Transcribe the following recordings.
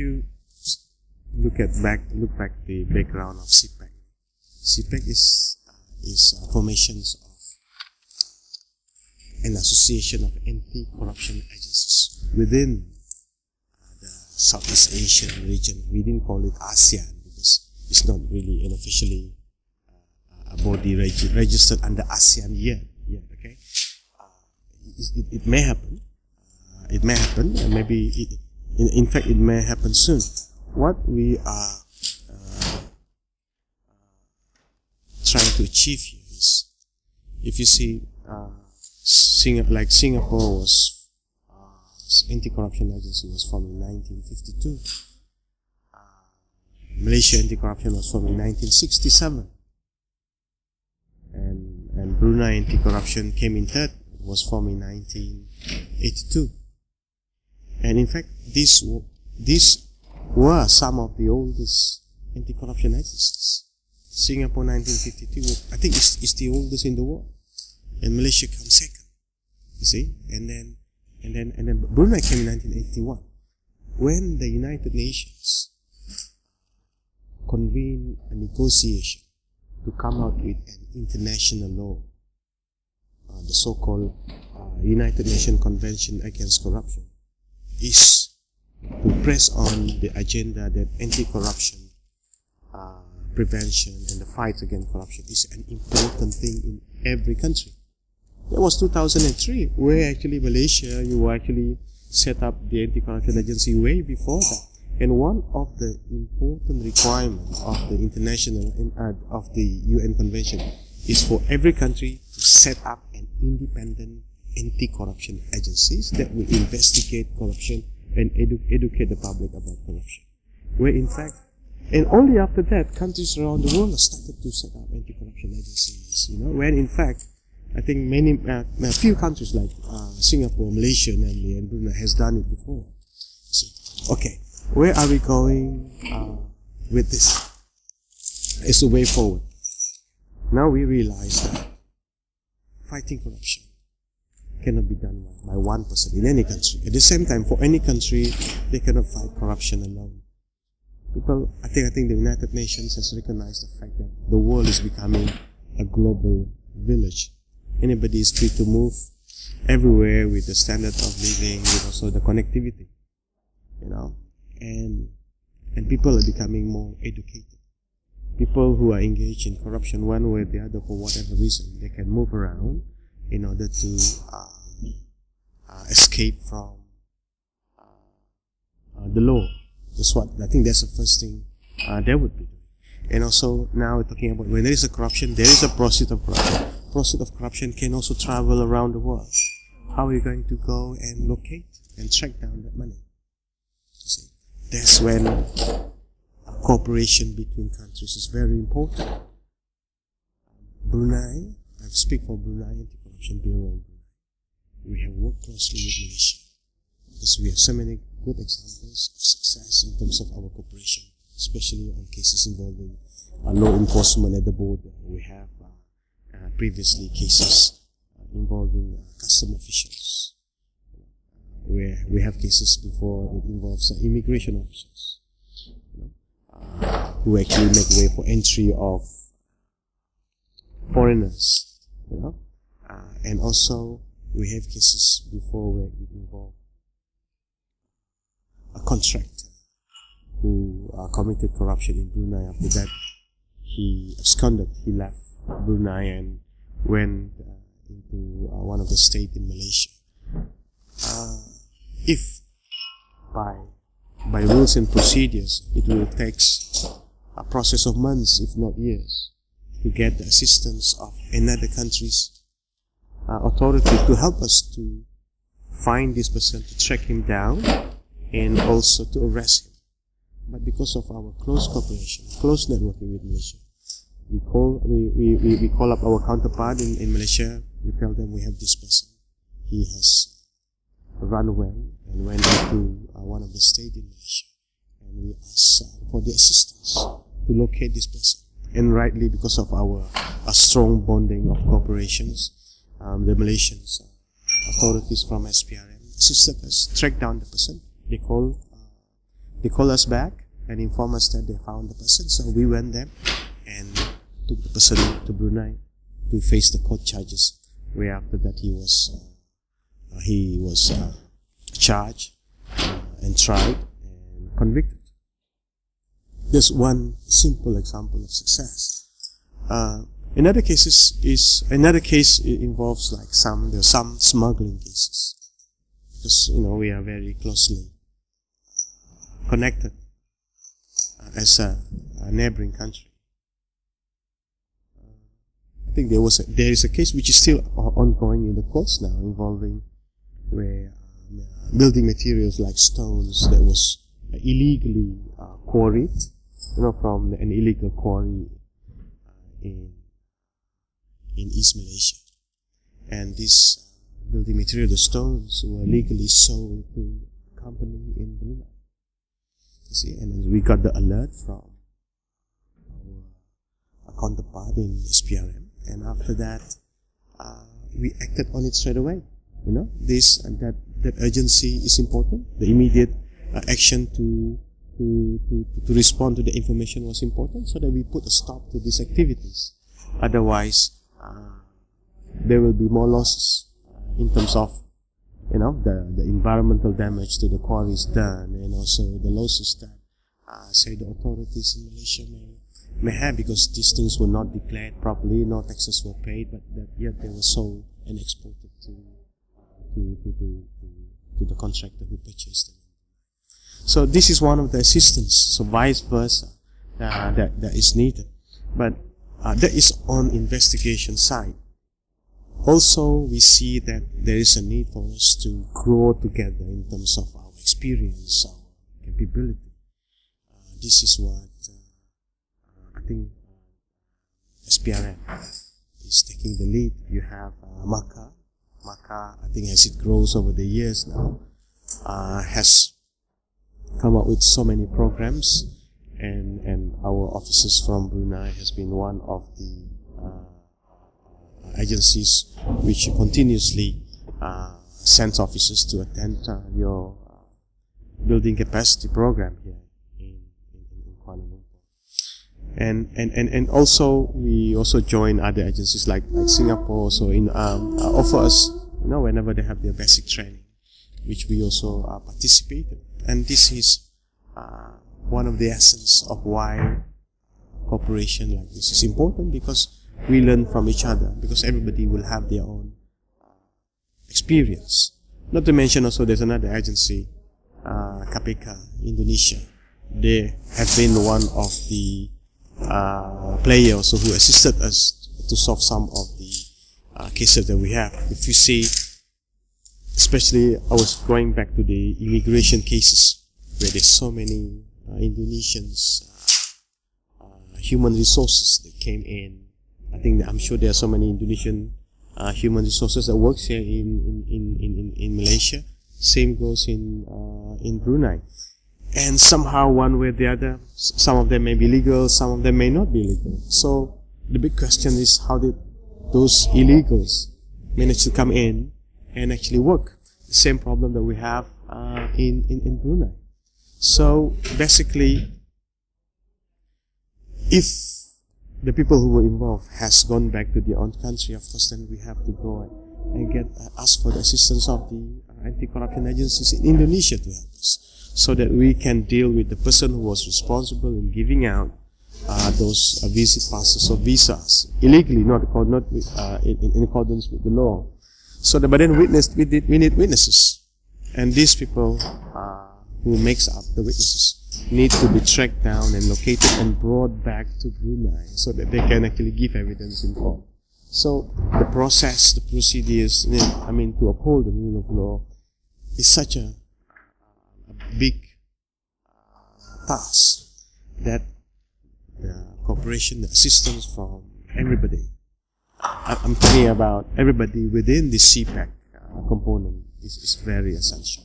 you look back the background of CPEC. CPEC is formations of an association of anti-corruption agencies within the Southeast Asian region. We didn't call it ASEAN because it's not really an officially a body registered under ASEAN yet. Okay, it may happen. It may happen, and maybe in fact it may happen soon. What we are trying to achieve here is, if you see, Singapore was anti-corruption agency was formed in 1952. Malaysia anti-corruption was formed in 1967, and Brunei anti-corruption came in third. It was formed in 1982. And in fact, these were some of the oldest anti-corruption agencies. Singapore 1952, I think is the oldest in the world, and Malaysia comes second. You see, and then Brunei came in 1981, when the United Nations convened a negotiation to come out with an international law, the so-called United Nations Convention Against Corruption, is to press on the agenda that anti-corruption prevention and the fight against corruption is an important thing in every country. That was 2003, where actually Malaysia, you actually set up the anti-corruption agency way before that. And one of the important requirements of the international of the UN Convention is for every country to set up an independent anti-corruption agencies that will investigate corruption and educate the public about corruption. Where in fact, and only after that, countries around the world have started to set up anti-corruption agencies. You know, when in fact, I think a few countries like Singapore, Malaysia, namely, and Brunei has done it before. So, okay, where are we going with this? It's the way forward. Now we realize that fighting corruption cannot be done by one person in any country. At the same time, for any country, they cannot fight corruption alone. I think the United Nations has recognized the fact that the world is becoming a global village. Anybody is free to move everywhere with the standard of living, with also the connectivity, you know, and people are becoming more educated. People who are engaged in corruption one way or the other for whatever reason, they can move around in order to escape from the law. I think that's the first thing they would be doing. And also now we're talking about when there is a corruption, there is a process of corruption. Process of corruption can also travel around the world. How are you going to go and locate and track down that money? You see, that's when cooperation between countries is very important. Brunei, I speak for Brunei Anti-Corruption Bureau in Brunei. We have worked closely with Malaysia because we have so many good examples of success in terms of our cooperation, especially on cases involving law enforcement at the border. We have previously cases involving custom officials, where we have cases before it involves immigration officers, who actually make way for entry of foreigners, and also we have cases before where it involved a contractor who committed corruption in Brunei. After that, he absconded. He left Brunei and went into one of the states in Malaysia. If by rules and procedures, it will take a process of months, if not years, to get the assistance of another country's authority to help us to find this person, to track him down, and also to arrest him. But because of our close cooperation, close networking with Malaysia, we call up our counterpart in Malaysia. We tell them we have this person. He has run away and went into one of the states in Malaysia, and we ask for the assistance to locate this person. And rightly, because of our strong bonding of cooperations, the Malaysian authorities from SPRM assisted us track down the person. They call they called us back and informed us that they found the person. So we went there and took the person to Brunei to face the court charges. Where after that he was charged and tried and convicted. There's one simple example of success. Another case it involves like there's some smuggling cases, because we are very closely connected as a neighboring country. I think there is a case which is still ongoing in the courts now, involving where building materials like stones that was illegally quarried, from an illegal quarry in East Malaysia, and this building material, the stones, were legally sold to a company in Brunei. You see, and then we got the alert from our counterpart in SPRM, and after that, we acted on it straight away. That urgency is important. The immediate action to respond to the information was important, so that we put a stop to these activities. Otherwise, there will be more losses in terms of the environmental damage to the quarries done, and also the losses that say the authorities in Malaysia may have, because these things were not declared properly, no taxes were paid, but yet they were sold and exported to the contractor who purchased them. So this is one of the assistance. So vice versa, that is needed, but that is on investigation side. Also, we see that there is a need for us to grow together in terms of our experience, our capability. This is what I think SPRM is taking the lead. You have Maka, I think as it grows over the years now, has come up with so many programs, and our officers from Brunei has been one of the agencies which continuously sends officers to attend your building capacity program here in Kuala Lumpur. And also we also join other agencies like Singapore, so offer us whenever they have their basic training, which we also participated. And this is one of the essence of why cooperation like this is important, because we learn from each other, because everybody will have their own experience. Not to mention also there's another agency, KPK Indonesia. They have been one of the players who assisted us to solve some of the cases that we have. If you see, especially I was going back to the immigration cases where there's so many Indonesians human resources that came in. I'm sure there are so many Indonesian human resources that works here in Malaysia. Same goes in Brunei. And somehow, one way or the other, some of them may be legal, some of them may not be legal. So the big question is, how did those illegals manage to come in and actually work? The same problem that we have in Brunei. So basically, if the people who were involved has gone back to their own country, of course, then we have to go and ask for the assistance of the anti-corruption agencies in Indonesia to help us, so that we can deal with the person who was responsible in giving out those visit passes or visas illegally, not in accordance with the law. So, but then we need witnesses, and these people who makes up the witnesses need to be tracked down and located and brought back to Brunei, so that they can actually give evidence in court. So the process, the procedures, to uphold the rule of law is such a big task that the cooperation, the assistance from everybody, I'm talking about everybody within the CPAC component, is very essential.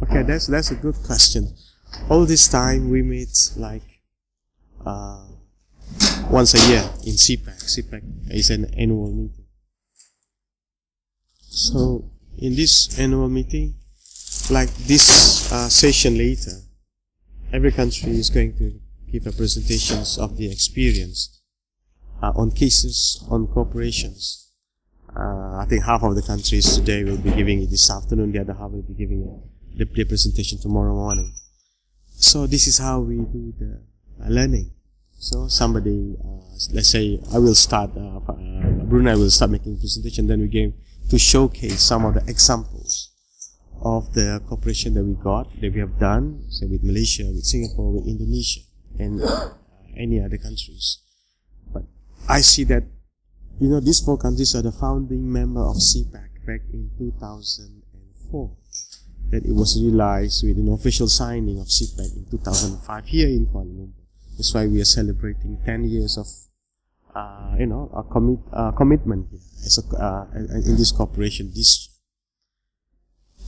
Okay, that's a good question. All this time we made like once a year in CPAC. CPAC is an annual meeting. So in this annual meeting, like this session later, every country is going to give a presentations of the experience on cases, on corporations. I think half of the countries today will be giving it this afternoon, the other half will be giving it the presentation tomorrow morning. So this is how we do the learning. So somebody, let's say I will start, Brunei will start making presentation, then we're going to showcase some of the examples of the cooperation that we got, that we have done, say with Malaysia, with Singapore, with Indonesia, and any other countries. But I see that, you know, these 4 countries are the founding member of CPAC back in 2004. That it was realized with an official signing of CPAC in 2005 here in Kuala Lumpur. That's why we are celebrating 10 years of, you know, a commitment here as in this cooperation.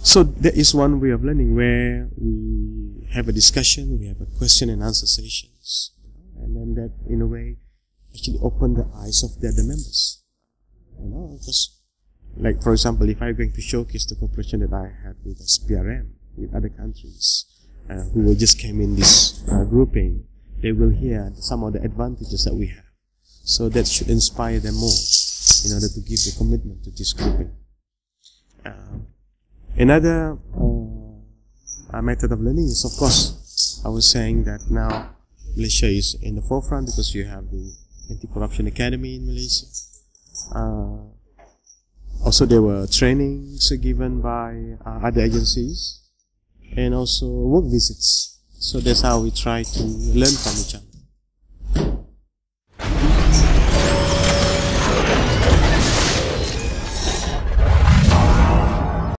So there is one way of learning where we have a discussion, we have a question and answer sessions, and then that, in a way, actually open the eyes of the other members. You know, because, like for example, if I'm going to showcase the cooperation that I had with SPRM, with other countries who just came in this grouping, they will hear some of the advantages that we have. So that should inspire them more in order to give the commitment to this grouping. Another method of learning is, of course, I was saying that now Malaysia is in the forefront because you have the Anti-Corruption Academy in Malaysia. Also, there were trainings given by other agencies, and also work visits. So that's how we try to learn from each other.